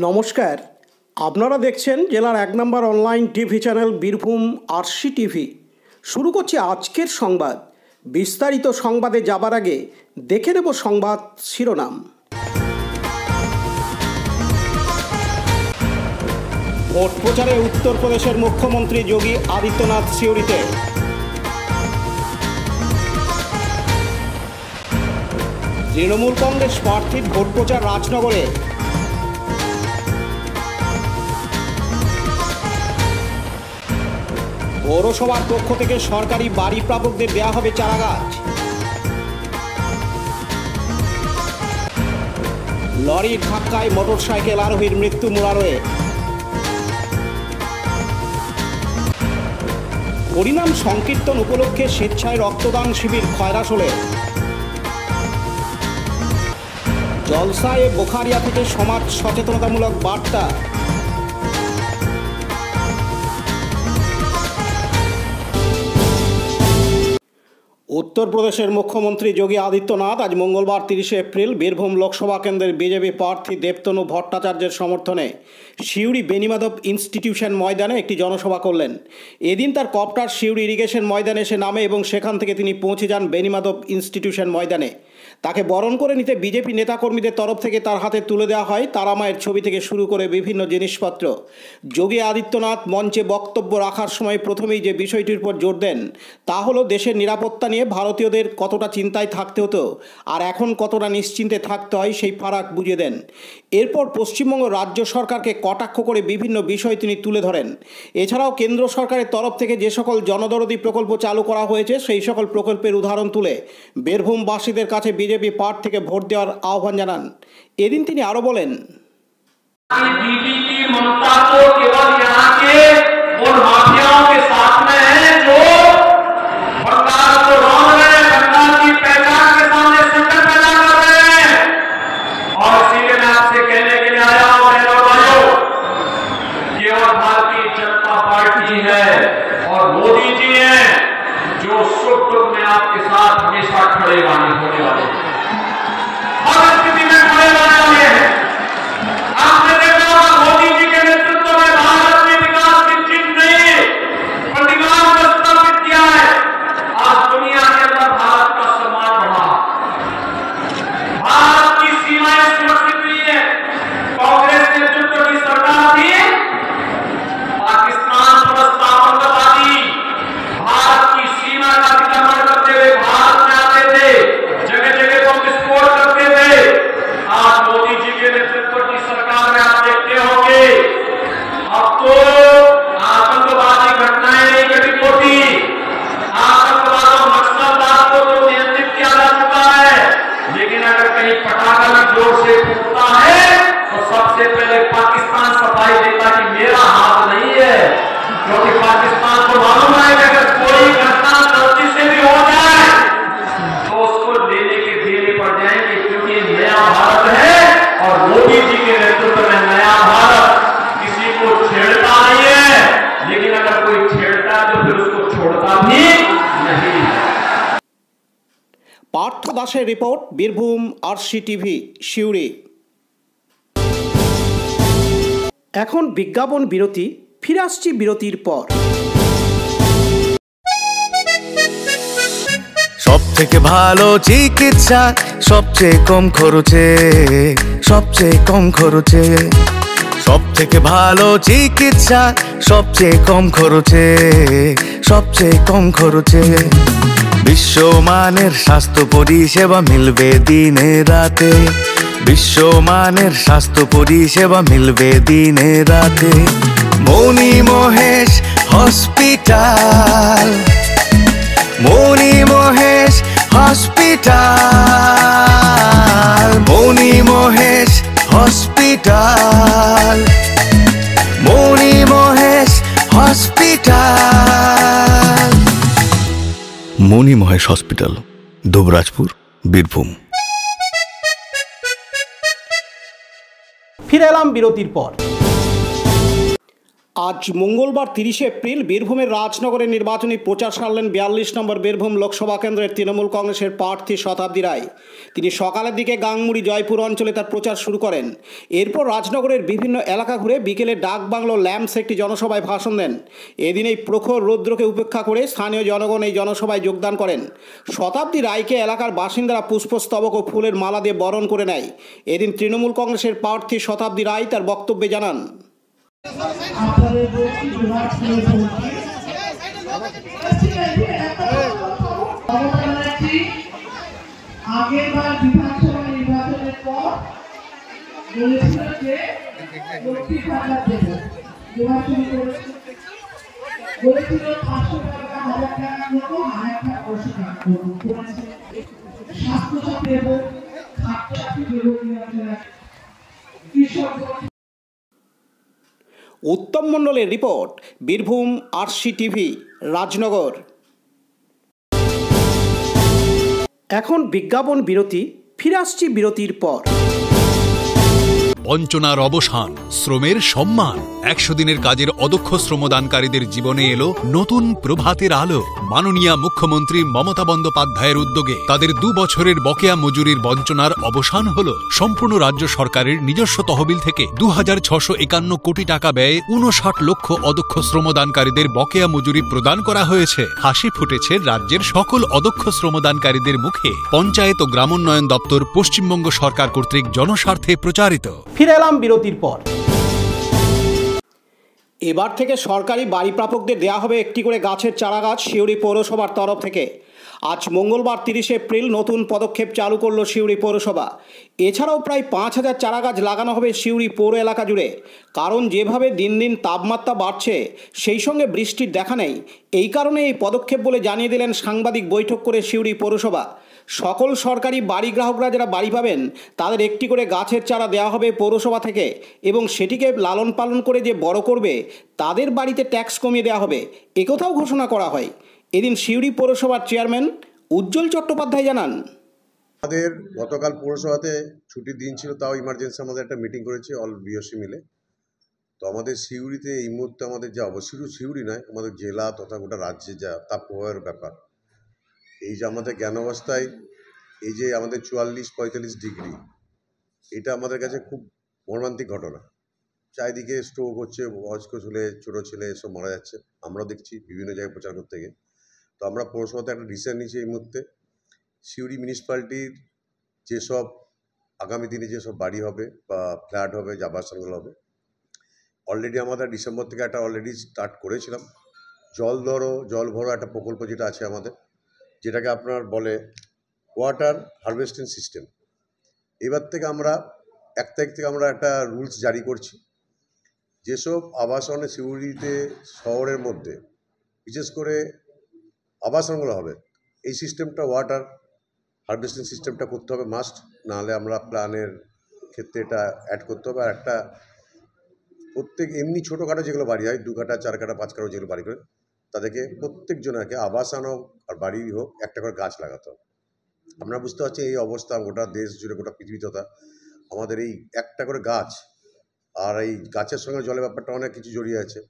নমস্কার, আপনারা দেখছেন জেলার 1 নম্বর online TV channel Birbhum RC TV. শুরু করছি আজকের সংবাদ। বিস্তারিত সংবাদে যাবার আগে দেখে নেব সংবাদ শিরোনাম। ভোট প্রচারে উত্তরপ্রদেশের মুখ্যমন্ত্রী যোগী আদিত্যনাথ সিউড়িতে। তৃণমূল কংগ্রেস প্রার্থীর ভোট প্রচার রাজনগরে। পৌরসভার পক্ষ থেকে সরকারি বাড়ি প্রাপকদের দেওয়া হবে চারাগাছ। লরির ধাক্কায় মোটরসাইকেল আরোহীর মৃত্যু মুরারোয়ে। হরিনাম সংকীর্তন উপলক্ষে স্বেচ্ছায় রক্তদান শিবির খয়রাসোলে। জলসায় বোখারিয়া থেকে সমাজ সচেতনতামূলক বার্তা। উত্তরপ্রদেশের মুখ্যমন্ত্রী যোগী আদিত্যনাথ আজ মঙ্গলবার 30 এপ্রিল বীরভূম লোকসভা কেন্দ্রের বিজেপি প্রার্থী দেবতনু ভট্টাচার্যের সমর্থনে সিউড়ি বেনিমাধব ইনস্টিটিউশন ময়দানে একটি জনসভা করলেন। এদিন তার কপ্টার সিউড়ি ইরিগেশন ময়দানে এসে নামে এবং সেখান থেকে তিনি পৌঁছে যান বেনিমাধব ইনস্টিটিউশন ময়দানে। তাকে বরণ করে নিতে বিজেপি নেতাকর্মীদের তরফ থেকে তার হাতে তুলে দেওয়া হয় তারামায়ের ছবি থেকে শুরু করে বিভিন্ন জিনিসপত্র। যোগী আদিত্যনাথ মঞ্চে বক্তব্য রাখার সময় প্রথমেই যে বিষয়টির উপর জোর দেন তা হলো দেশের নিরাপত্তা নিয়ে ভারতীয়দের কতটা চিন্তায় থাকতে হতো আর এখন কতটা নিশ্চিন্তে থাকতে হয় সেই ফারাক বুঝিয়ে দেন। এরপর পশ্চিমবঙ্গ রাজ্য সরকারকে কটাক্ষ করে বিভিন্ন বিষয় তিনি তুলে ধরেন। এছাড়াও কেন্দ্র সরকারের তরফ থেকে যে সকল জনদরদি প্রকল্প চালু করা হয়েছে সেই সকল প্রকল্পের উদাহরণ তুলে বীরভূমবাসীদের কাছে বিজেপি প্রার্থীকে ভোট দেওয়ার আহ্বান জানান। এদিন তিনি আরও বলেন, और मोदी जी हैं जो सुख दुख में आपके साथ हमेशा खड़े होने वाले हर स्थिति में खड़े होने वाले हैं। आपने देखा होगा मोदी जी के नेतृत्व में भारत ने विकास की चिन्ह नहीं प्रतिमान को स्थापित किया है। आज दुनिया के अंदर भारत का सम्मान बढ़ा, भारत की सीमाएं सुरक्षित हुई है। कांग्रेस नेतृत्व की सरकार थी, पाकिस्तान आतंकवादी भारत की सीमा का अतिक्रमण करते हुए भारत में आते थे, जगह जगह को विस्फोट करते थे। आज मोदी जी के नेतृत्व की सरकार में आप देखते होंगे अब तो आतंकवादी घटनाएं नहीं घटित होती, आतंकवाद और नक्सलवाद को तो नियंत्रित किया जा चुका है। लेकिन अगर कहीं पटाखा भी जोर से फूटता है तो सबसे पहले पाकिस्तान सफाई देता कि मेरा हाथ नहीं है, क्योंकि पाकिस्तान को मालूम है कि अगर कोई घटना गलती से भी हो जाए तो उसको लेने के देने पड़ जाएंगे, क्योंकि ये नया भारत है और मोदी जी के नेतृत्व में नया भारत किसी को छेड़ता नहीं है, लेकिन अगर कोई छेड़ता है तो फिर उसको छोड़ता भी नहीं। पार्थ दासेर report, Birbhum RC TV, Suri. এখন বিজ্ঞাপন বিরতি, ফিরে আসছি বিরতির পর। সব থেকে ভালো চিকিৎসা সবচেয়ে কম খরচে, সবচেয়ে কম খরচে। সব থেকে ভালো চিকিৎসা সবচেয়ে কম খরচে, সবচেয়ে কম খরচে। বিশ্বমানের স্বাস্থ্য পরিষেবা মিলবে দিনে রাতে, বিশ্বমানের স্বাস্থ্য পরিষেবা মিলবে দিনে রাতে। মণি মহেশ হসপিটাল, মণি মহেশ হসপিটাল, মণি মহেশ হসপিটাল, মণি মহেশ হসপিটাল। মণি মহেশ হসপিটাল, দুবরাজপুর, বীরভূম। ফিরে এলাম বিরতির পর। আজ মঙ্গলবার 30 এপ্রিল বীরভূমের রাজনগরের নির্বাচনী প্রচার সারলেন 42 নম্বর বীরভূম লোকসভা কেন্দ্রের তৃণমূল কংগ্রেসের প্রার্থী শতাব্দী রায়। তিনি সকালের দিকে গাংমুড়ি জয়পুর অঞ্চলে তার প্রচার শুরু করেন। এরপর রাজনগরের বিভিন্ন এলাকা ঘুরে বিকেলে ডাকবাংলো ল্যাম্পস একটি জনসভায় ভাষণ দেন। এদিন এই প্রখর রৌদ্রকে উপেক্ষা করে স্থানীয় জনগণ এই জনসভায় যোগদান করেন। শতাব্দী রায়কে এলাকার বাসিন্দারা পুষ্পস্তবক ও ফুলের মালা দিয়ে বরণ করে নেয়। এদিন তৃণমূল কংগ্রেসের প্রার্থী শতাব্দী রায় তার বক্তব্যে জানান, আগেরবার বিধানসভা নির্বাচনের পর বলেছিল যে লক্ষ্মী ভাণ্ডার দেবো, দেওয়া শুরু করেছে। বলেছিল 500 টাকা 1000 টাকা করবো, 1000 টাকা 500 টাকা করবো করেছে। স্বাস্থ্যসাথী দেবো, খাদ্যসাথী দেবো, কৃষক। উত্তম মণ্ডলের report, Birbhum RC TV, Rajnagar. এখন বিজ্ঞাপন বিরতি, ফিরে আসছি বিরতির পর। বঞ্চনার অবসান, শ্রমের সম্মান। 100 দিনের কাজের অদক্ষ শ্রমদানকারীদের জীবনে এলো নতুন প্রভাতের আলো। মাননীয় মুখ্যমন্ত্রী মমতা বন্দ্যোপাধ্যায়ের উদ্যোগে তাদের 2 বছরের বকেয়া মজুরির বঞ্চনার অবসান হলো। সম্পূর্ণ রাজ্য সরকারের নিজস্ব তহবিল থেকে 2651 কোটি টাকা ব্যয়ে 59 লক্ষ অদক্ষ শ্রমদানকারীদের বকেয়া মজুরি প্রদান করা হয়েছে। হাসি ফুটেছে রাজ্যের সকল অদক্ষ শ্রমদানকারীদের মুখে। পঞ্চায়েত ও গ্রামোন্নয়ন দপ্তর পশ্চিমবঙ্গ সরকার কর্তৃক জনস্বার্থে প্রচারিত। ফিরে এলাম বিরতির পর। এবার থেকে সরকারি বাড়ি প্রাপকদের দেওয়া হবে একটি করে গাছের চারা গাছ সিউড়ি পৌরসভার তরফ থেকে। আজ মঙ্গলবার 30 এপ্রিল নতুন পদক্ষেপ চালু করল সিউড়ি পৌরসভা। এছাড়াও প্রায় 5000 চারা গাছ লাগানো হবে সিউড়ি পৌর এলাকা জুড়ে। কারণ যেভাবে দিন দিন তাপমাত্রা বাড়ছে, সেই সঙ্গে বৃষ্টির দেখা নেই। এই কারণে এই পদক্ষেপ বলে জানিয়ে দিলেন সাংবাদিক বৈঠক করে সিউড়ি পৌরসভা। সকল সরকারি বাড়ি গ্রাহকরা যারা বাড়ি পাবেন তাদের একটি করে গাছের চারা দেওয়া হবে পৌরসভা থেকে, এবং সেটিকে লালন পালন করে যে বড় করবে তাদের বাড়িতে ট্যাক্স কমিয়ে দেওয়া হবে, একথাও ঘোষণা করা হয়। এদিন সিউড়ি পৌরসভার চেয়ারম্যান উজ্জ্বল চট্টোপাধ্যায় জানান, আমাদের গতকাল পৌরসভাতে ছুটির দিন ছিল, তাও ইমার্জেন্সি আমাদের একটা মিটিং করেছি অল বিওসি মিলে। তো আমাদের সিউড়িতে এই মুহূর্তে আমাদের যা অবস্থা, সিউড়ি নয়, আমাদের জেলা তথা গোটা রাজ্যে যা তাপপ্রবাহের ব্যাপার, এই যে আমাদের জ্ঞান অবস্থায় এই যে আমাদের 44-45 ডিগ্রি, এটা আমাদের কাছে খুব মর্মান্তিক ঘটনা। চারিদিকে স্ট্রোক হচ্ছে, বয়স্ক ছেলে, ছোটো ছেলে এসব মারা যাচ্ছে। আমরাও দেখছি বিভিন্ন জায়গায় প্রচার করতে গিয়ে। তো আমরা পৌরসভাতে একটা ডিসিশন নিয়েছি এই মুহূর্তে, সিউড়ি মিউনিসিপ্যালিটির যেসব আগামী দিনে যেসব বাড়ি হবে বা ফ্ল্যাট হবে, যে আবাসনগুলো হবে, অলরেডি আমাদের ডিসেম্বর থেকে একটা অলরেডি স্টার্ট করেছিলাম। জল ভরো একটা প্রকল্প যেটা আছে আমাদের, যেটাকে আপনার বলে ওয়াটার হারভেস্টিং সিস্টেম। এবার থেকে আমরা 1 তারিখ থেকে আমরা একটা রুলস জারি করছি, যেসব আবাসনে সিউড়িতে শহরের মধ্যে বিশেষ করে আবাসনগুলো হবে, এই সিস্টেমটা ওয়াটার হারভেস্টিং সিস্টেমটা করতে হবে মাস্ট। নাহলে আমরা প্ল্যানের ক্ষেত্রে এটা অ্যাড করতে হবে। আর একটা প্রত্যেক এমনি ছোটোখাটো যেগুলো বাড়ি হয়, 2 কাঠা 4 কাঠা 5 কাঠা যেগুলো বাড়ি করে, তাদেরকে প্রত্যেকজনকে আবাসন হোক আর বাড়ি হোক একটা করে গাছ লাগাতে হবে। আমরা বুঝতে পারছি এই অবস্থা গোটা দেশ জুড়ে, গোটা পৃথিবী তথা আমাদের এই একটা করে গাছ, আর এই গাছের সঙ্গে জলের ব্যাপারটা অনেক কিছু জড়িয়ে আছে।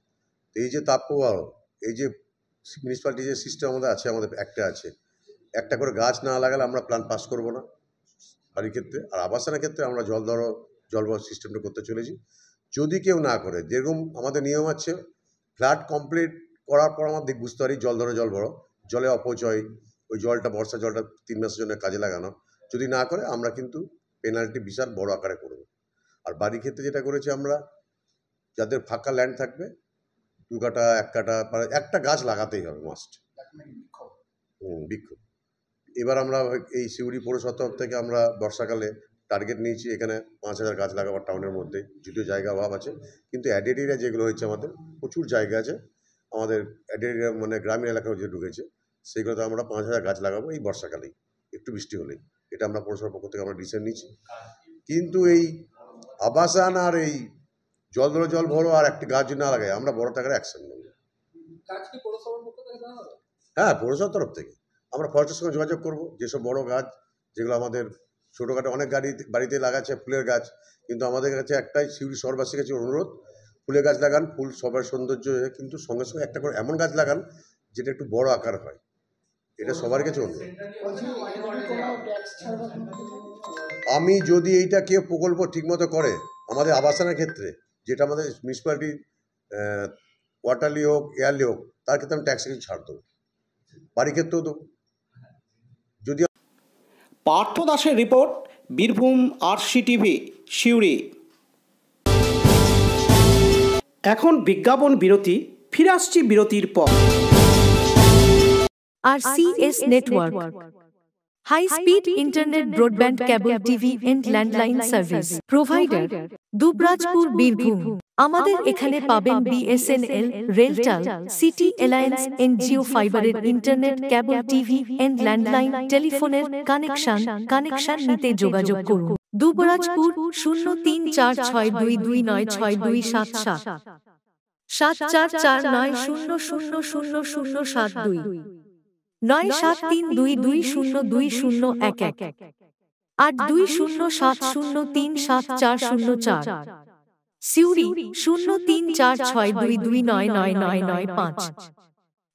তো এই যে তাপপ্রবাহ, এই যে মিউনিসিপ্যালিটি যে সিস্টেম আমাদের আছে, আমাদের একটা করে গাছ না লাগালে আমরা প্ল্যান পাস করব না বাড়ির ক্ষেত্রে। আর আবাসনের ক্ষেত্রে আমরা জলভর সিস্টেমটা করতে চলেছি। যদি কেউ না করে, যেরকম আমাদের নিয়ম আছে, ফ্ল্যাট কমপ্লিট করার পর আমাদের বুঝতে পারি জল ভরো, জলে অপচয়, ওই জলটা বর্ষা জলটা 3 মাসের জন্য কাজে লাগানো, যদি না করে আমরা কিন্তু পেনাল্টি বিশাল বড় আকারে করব। আর বাড়ির ক্ষেত্রে যেটা করেছি আমরা, যাদের ফাঁকা ল্যান্ড থাকবে 2 কাঠা 1 কাঠা একটা গাছ লাগাতেই হবে মাস্ট। বিক্ষোভ। এবার আমরা এই সিউড়ি পৌরসভা তরফ থেকে আমরা বর্ষাকালে টার্গেট নিয়েছি এখানে 5000 গাছ লাগাবার টাউনের মধ্যে। যদিও জায়গা অভাব আছে, কিন্তু অ্যাডেড এরিয়া যেগুলো হয়েছে আমাদের প্রচুর জায়গা আছে, আমাদের অ্যাডেড এরিয়া মানে গ্রামীণ এলাকায় যে ঢুকেছে, সেগুলোতে আমরা 5000 গাছ লাগাবো এই বর্ষাকালেই, একটু বৃষ্টি হলেই। এটা আমরা পৌরসভার পক্ষ থেকে আমরা ডিসিশন নিচ্ছি। কিন্তু এই আবাসন আর এই জল ভরো আর একটি গাছ যদি না লাগাই, আমরা বড় টাকার অ্যাকশন নেব। হ্যাঁ, পৌরসভার তরফ থেকে আমরা ফরেস্টের সঙ্গে যোগাযোগ করব। যেসব বড় গাছ, যেগুলো আমাদের ছোটোখাটো অনেক বাড়িতে লাগাচ্ছে ফুলের গাছ, কিন্তু আমাদের কাছে একটাই সিউড়ি শহরবাসীর কাছে অনুরোধ, ফুলের গাছ লাগান, ফুল সবার সৌন্দর্য, কিন্তু সঙ্গে সঙ্গে একটা করে এমন গাছ লাগান যেটা একটু বড় আকার হয়, এটা সবার কাছে অনুরোধ। আমি যদি এইটা কেউ প্রকল্প ঠিকমতো করে আমাদের আবাসনের ক্ষেত্রে, যেটা আমাদের মিউনিসিপ্যালিটি ওয়াটারলি হোক এয়ারলি হোক, তার ক্ষেত্রে আমি ট্যাক্স কিছু ছাড় দেবো, বাড়ি ক্ষেত্রেও দেবো। যদি পার্থ দাসের রিপোর্ট, বীরভূম RCTV, সিউড়ি। এখন বিজ্ঞাপন বিরতি, ফিরে আসছি বিরতির পর। RCS Network, high speed internet, broadband, cable TV and landline service provider, Dubrajpur, Birbhum. আমাদের এখানে পাবেন BSNL, RailTel, city alliance, NGO ফাইবারের ইন্টারনেট, কেবল টিভি এন্ড ল্যান্ডলাইন টেলিফোনের কানেকশন নিতে যোগাযোগ করুন। দুবরাজপুর 034422962277 7449000072 9732202011 8207037404। সিউড়ি 034622999995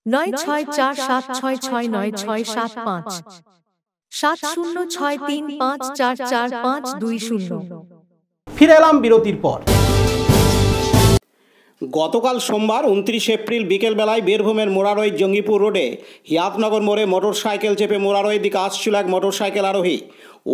9647669665 7063544520। ফিরে এলাম বিরতির পর। গতকাল সোমবার 29 এপ্রিল বিকেলবেলায় বীরভূমের মোরারই জঙ্গিপুর রোডে হিয়াতনগর মোড়ে মোটরসাইকেল চেপে মোরারইয়ের দিকে আসছিল এক মোটরসাইকেল আরোহী।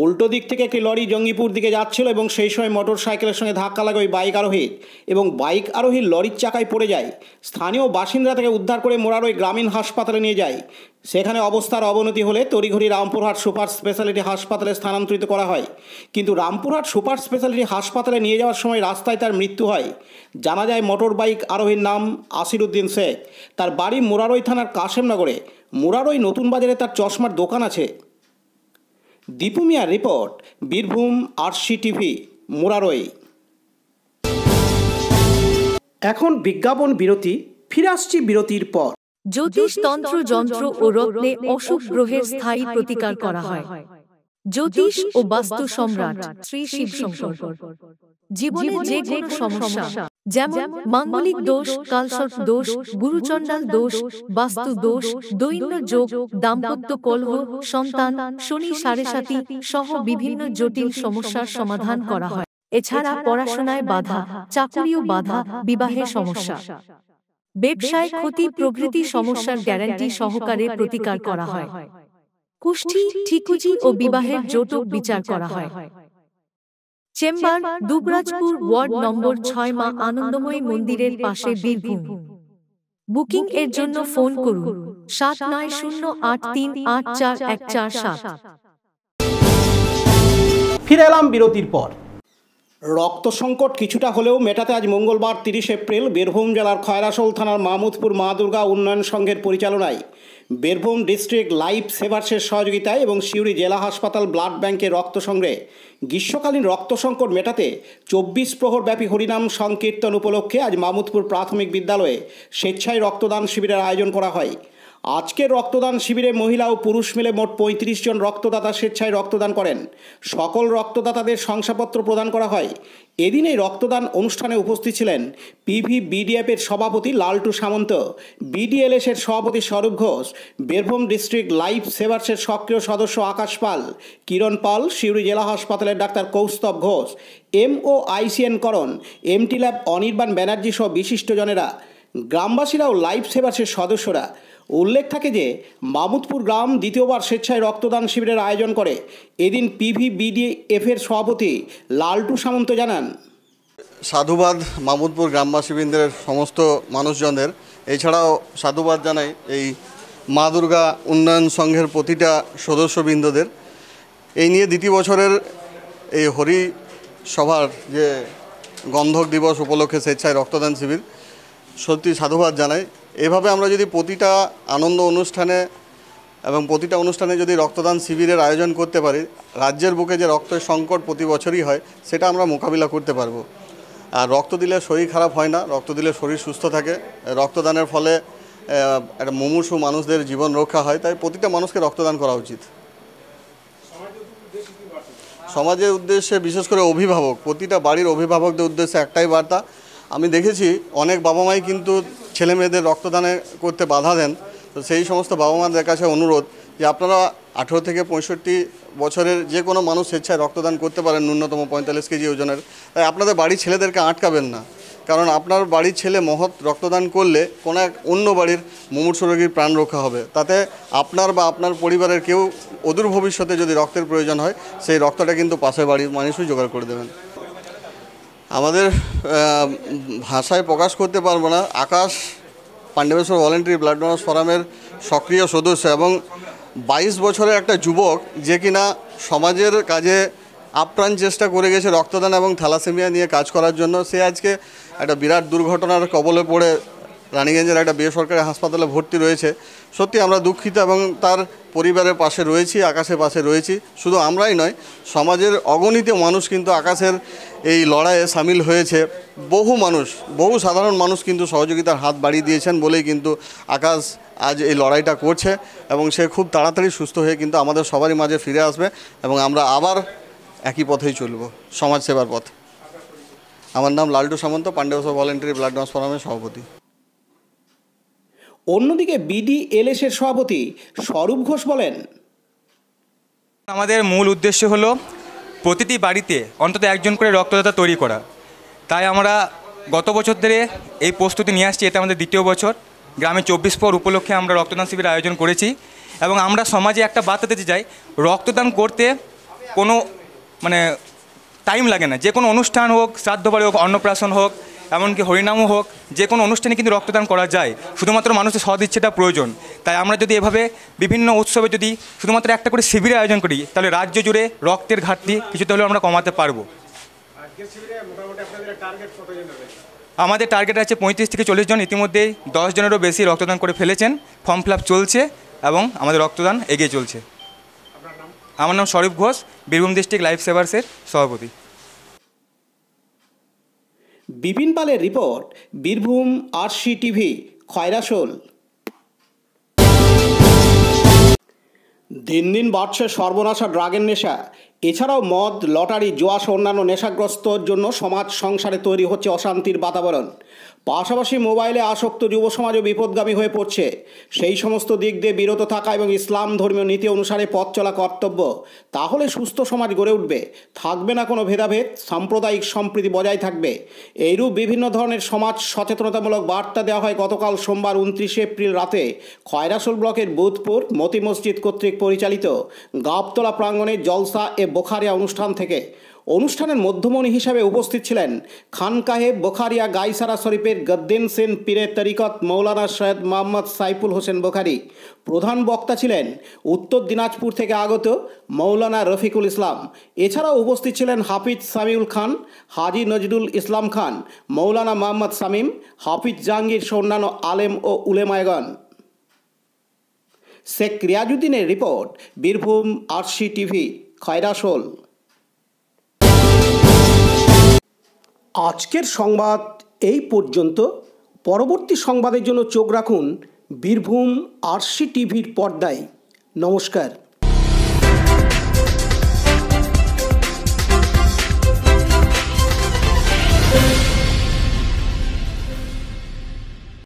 উল্টো দিক থেকে একটি লরি জঙ্গিপুর দিকে যাচ্ছিল এবং সেই সময় মোটরসাইকেলের সঙ্গে ধাক্কা লাগে ওই বাইক আরোহীর এবং বাইক আরোহীর লরির চাকায় পড়ে যায়। স্থানীয় বাসিন্দারা তাকে উদ্ধার করে মোরারই গ্রামীণ হাসপাতালে নিয়ে যায়। সেখানে অবস্থার অবনতি হলে তড়িঘড়ি রামপুরহাট সুপার স্পেশালিটি হাসপাতালে স্থানান্তরিত করা হয়, কিন্তু রামপুরহাট সুপার স্পেশালিটি হাসপাতালে নিয়ে যাওয়ার সময় রাস্তায় তার মৃত্যু হয়। জানা যায় মোটর বাইক আরোহীর নাম আসিরুদ্দিন শেখ। তার বাড়ি মোরারই থানার কাশেমনগরে। মোরারই নতুন বাজারে তার চশমার দোকান আছে। দীপু মিয়ার রিপোর্ট, বীরভূম RCTV, মোরারই। এখন বিজ্ঞাপন বিরতি, ফিরে আসছি বিরতির পর। জ্যোতিষ তন্ত্র, যন্ত্র ও রত্নে অসুখ গ্রহের স্থায়ী প্রতিকার করা হয়। জ্যোতিষ ও বাস্তু সম্রাট শ্রী শিবশঙ্কর। জীবনে যে কোনো সমস্যা, যেমন মাঙ্গলিক দোষ, কালসর্প দোষ, গুরুচণ্ডাল দোষ, বাস্তু দোষ, দৈন্য যোগ, দাম্পত্য কলহ, সন্তান, শনি সাড়েসাতি সহ বিভিন্ন জটিল সমস্যার সমাধান করা হয়। এছাড়া পড়াশোনায় বাধা, চাকুরিও বাধা, বিবাহে সমস্যা, ব্যবসায় ক্ষতি প্রভৃতি সমস্যার গ্যারান্টি সহকারে প্রতিকার করা হয়। কুষ্ঠি, ঠিকুজি ও বিবাহের জটক বিচার করা হয়। চেম্বার দুবরাজপুর, ওয়ার্ড নম্বর 6, মা আনন্দময়ী মন্দিরের পাশে, বীরভূম। বুকিং এর জন্য ফোন করুন 7908384147। ফিরে এলাম বিরতির পর। রক্ত সংকট কিছুটা হলেও মেটাতে আজ মঙ্গলবার 30 এপ্রিল বীরভূম জেলার খয়রাসোল থানার মাহমুদপুর মা দুর্গা উন্নয়ন সংঘের পরিচালনায়, বীরভূম ডিস্ট্রিক্ট লাইফ সেভার্সের সহযোগিতায় এবং সিউড়ি জেলা হাসপাতাল ব্লাড ব্যাংকে রক্ত সংগ্রহে গ্রীষ্মকালীন রক্ত সংকট মেটাতে 24 প্রহর ব্যাপী হরিনাম সংকীর্তন উপলক্ষে আজ মাহমুদপুর প্রাথমিক বিদ্যালয়ে স্বেচ্ছায় রক্তদান শিবিরের আয়োজন করা হয়। আজকের রক্তদান শিবিরে মহিলা ও পুরুষ মিলে মোট 35 জন রক্তদাতা স্বেচ্ছায় রক্তদান করেন। সকল রক্তদাতাদের শংসাপত্র প্রদান করা হয়। এদিন এই রক্তদান অনুষ্ঠানে উপস্থিত ছিলেন PVBDF-এর সভাপতি লালটু সামন্ত, BDLS-এর সভাপতি স্বরূপ ঘোষ, বীরভূম ডিস্ট্রিক্ট লাইফ সেভার্সের সক্রিয় সদস্য আকাশ পাল, কিরণ পাল, সিউড়ি জেলা হাসপাতালের ডাক্তার কৌস্তব ঘোষ, MOICN করণ, MT ল্যাব অনির্বাণ ব্যানার্জি সহ বিশিষ্টজনেরা, গ্রামবাসীরা ও লাইফ সেভার্সের সদস্যরা। উল্লেখ থাকে যে মাহমুদপুর গ্রাম দ্বিতীয়বার স্বেচ্ছায় রক্তদান শিবিরের আয়োজন করে। এদিন PVBDF-এর সভাপতি লালটু সামন্ত জানান, সাধুবাদ মাহমুদপুর গ্রামবাসীবৃন্দের সমস্ত মানুষজনদের, এছাড়াও সাধুবাদ জানাই এই মা দুর্গা উন্নয়ন সংঘের প্রতিটা সদস্যবৃন্দদের। এই নিয়ে দ্বিতীয় বছরের এই হরি সভার যে গন্ধক দিবস উপলক্ষে স্বেচ্ছায় রক্তদান শিবির, সত্যি সাধুবাদ জানাই। এভাবে আমরা যদি প্রতিটা আনন্দ অনুষ্ঠানে এবং প্রতিটা অনুষ্ঠানে যদি রক্তদান শিবিরের আয়োজন করতে পারি, রাজ্যের বুকে যে রক্তের সংকট প্রতি বছরই হয় সেটা আমরা মোকাবিলা করতে পারবো। আর রক্ত দিলে শরীর খারাপ হয় না, রক্ত দিলে শরীর সুস্থ থাকে। রক্তদানের ফলে একটা মুমূর্ষু মানুষদের জীবন রক্ষা হয়। তাই প্রতিটা মানুষকে রক্তদান করা উচিত। সমাজের উদ্দেশ্যে বিশেষ করে অভিভাবক, প্রতিটা বাড়ির অভিভাবকদের উদ্দেশ্যে একটাই বার্তা, আমি দেখেছি অনেক বাবা মাই কিন্তু ছেলে মেয়েদের রক্তদানে করতে বাধা দেন। তো সেই সমস্ত বাবা মাদের কাছে অনুরোধ যে আপনারা 18 থেকে 65 বছরের যে কোনো মানুষ স্বেচ্ছায় রক্তদান করতে পারেন ন্যূনতম 45 কেজি ওজনের। তাই আপনাদের বাড়ির ছেলেদেরকে আটকাবেন না, কারণ আপনার বাড়ির ছেলে মহৎ রক্তদান করলে কোনো এক অন্য বাড়ির মুমূর্ষু রোগীর প্রাণ রক্ষা হবে। তাতে আপনার বা আপনার পরিবারের কেউ অদূর ভবিষ্যতে যদি রক্তের প্রয়োজন হয় সেই রক্তটা কিন্তু পাশের বাড়ির মানুষই জোগাড় করে দেবেন। আমাদের ভাষায় প্রকাশ করতে পারবো না, আকাশ পাণ্ডবেশ্বর ভলেন্টারি ব্লাড ডোনার্স ফোরামের সক্রিয় সদস্য এবং 22 বছরের একটা যুবক যে কিনা সমাজের কাজে আপ্রাণ চেষ্টা করে গেছে রক্তদান এবং থ্যালাসেমিয়া নিয়ে কাজ করার জন্য। সে আজকে একটা বিরাট দুর্ঘটনার কবলে পড়ে রানীগঞ্জের একটা বেসরকারি হাসপাতালে ভর্তি রয়েছে। সত্যি আমরা দুঃখিত এবং তার পরিবারের পাশে রয়েছি, আকাশের পাশে রয়েছি। শুধু আমরাই নয়, সমাজের অগণিত মানুষ কিন্তু আকাশের এই লড়াইয়ে সামিল হয়েছে। বহু সাধারণ মানুষ কিন্তু সহযোগিতার হাত বাড়িয়ে দিয়েছেন বলেই কিন্তু আকাশ আজ এই লড়াইটা করছে এবং সে খুব তাড়াতাড়ি সুস্থ হয়ে কিন্তু আমাদের সবারই মাঝে ফিরে আসবে এবং আমরা আবার একই পথেই চলব, সমাজসেবার পথ। আমার নাম লালটু সামন্ত, পাণ্ডবেশ্বর ভলেন্টারি ব্লাড ডোনার্স ফোরামের সভাপতি। অন্যদিকে বিডিএলএস-এর সভাপতি স্বরূপ ঘোষ বলেন, আমাদের মূল উদ্দেশ্য হলো প্রতিটি বাড়িতে অন্তত একজন করে রক্তদাতা তৈরি করা। তাই আমরা গত বছর ধরে এই প্রস্তুতি নিয়ে আসছি, এটা আমাদের দ্বিতীয় বছর। গ্রামে 24 পর উপলক্ষে আমরা রক্তদান শিবির আয়োজন করেছি এবং আমরা সমাজে একটা বার্তা দিতে চাই, রক্তদান করতে কোনো টাইম লাগে না। যে কোনো অনুষ্ঠান হোক, শ্রাদ্ধ বাড়ি হোক, অন্নপ্রাশন হোক, এমনকি হরিনামও হোক, যে কোনো অনুষ্ঠানে কিন্তু রক্তদান করা যায়, শুধুমাত্র মানুষের সদিচ্ছাটা প্রয়োজন। তাই আমরা যদি এভাবে বিভিন্ন উৎসবে যদি শুধুমাত্র একটা করে শিবিরের আয়োজন করি, তাহলে রাজ্য জুড়ে রক্তের ঘাটতি কিছুটা হলেও আমরা কমাতে পারবো। আমাদের টার্গেট আছে 35 থেকে 40 জন। ইতিমধ্যেই 10 জনেরও বেশি রক্তদান করে ফেলেছেন, ফর্ম ফিল আপ চলছে এবং আমাদের রক্তদান এগিয়ে চলছে। আমার নাম স্বরূপ ঘোষ, বীরভূম ডিস্ট্রিক্ট লাইফ সেভার্সের সভাপতি। বিপিন পালের report, Birbhum RC TV, Khoyrasol. দিন দিন বাড়ছে সর্বনাশা ড্রাগের নেশা। এছাড়াও মদ, লটারি, জুয়া সহ অন্যান্য নেশাগ্রস্তর জন্য সমাজ সংসারে তৈরি হচ্ছে অশান্তির বাতাবরণ। পাশাপাশি মোবাইলে আসক্ত যুব সমাজও বিপদগামী হয়ে পড়ছে। সেই সমস্ত দিক দিয়ে বিরত থাকা এবং ইসলাম ধর্মীয় নীতি অনুসারে পথ চলা কর্তব্য। তাহলে সুস্থ সমাজ গড়ে উঠবে, থাকবে না কোনো ভেদাভেদ, সাম্প্রদায়িক সম্প্রীতি বজায় থাকবে। এইরূপ বিভিন্ন ধরনের সমাজ সচেতনতামূলক বার্তা দেওয়া হয় গতকাল সোমবার 29 এপ্রিল রাতে খয়রাশোল ব্লকের বুধপুর মতি মসজিদ কর্তৃক পরিচালিত গাবতলা প্রাঙ্গণে জলসা এ বোখারিয়া অনুষ্ঠান থেকে। অনুষ্ঠানের মধ্যমণি হিসাবে উপস্থিত ছিলেন খানকাহে বোখারিয়া গাইসারা শরীফের গদ্দেন সেন পীরে তরিকত মৌলানা সৈয়দ মোহাম্মদ সাইফুল হোসেন বোখারি। প্রধান বক্তা ছিলেন উত্তর দিনাজপুর থেকে আগত মৌলানা রফিকুল ইসলাম। এছাড়াও উপস্থিত ছিলেন হাফিজ সামিউল খান, হাজি নজরুল ইসলাম খান, মৌলানা মোহাম্মদ সামিম, হাফিজ জাহাঙ্গীর সহ অন্যান্য আলেম ও উলেমায়গণ। শেখ রিয়াজউদ্দিনের report, Birbhum RC TV, Khoyrasol. আজকের সংবাদ এই পর্যন্ত। পরবর্তী সংবাদের জন্য চোখ রাখুন বীরভূম আরসি টিভির পর্দায়। নমস্কার।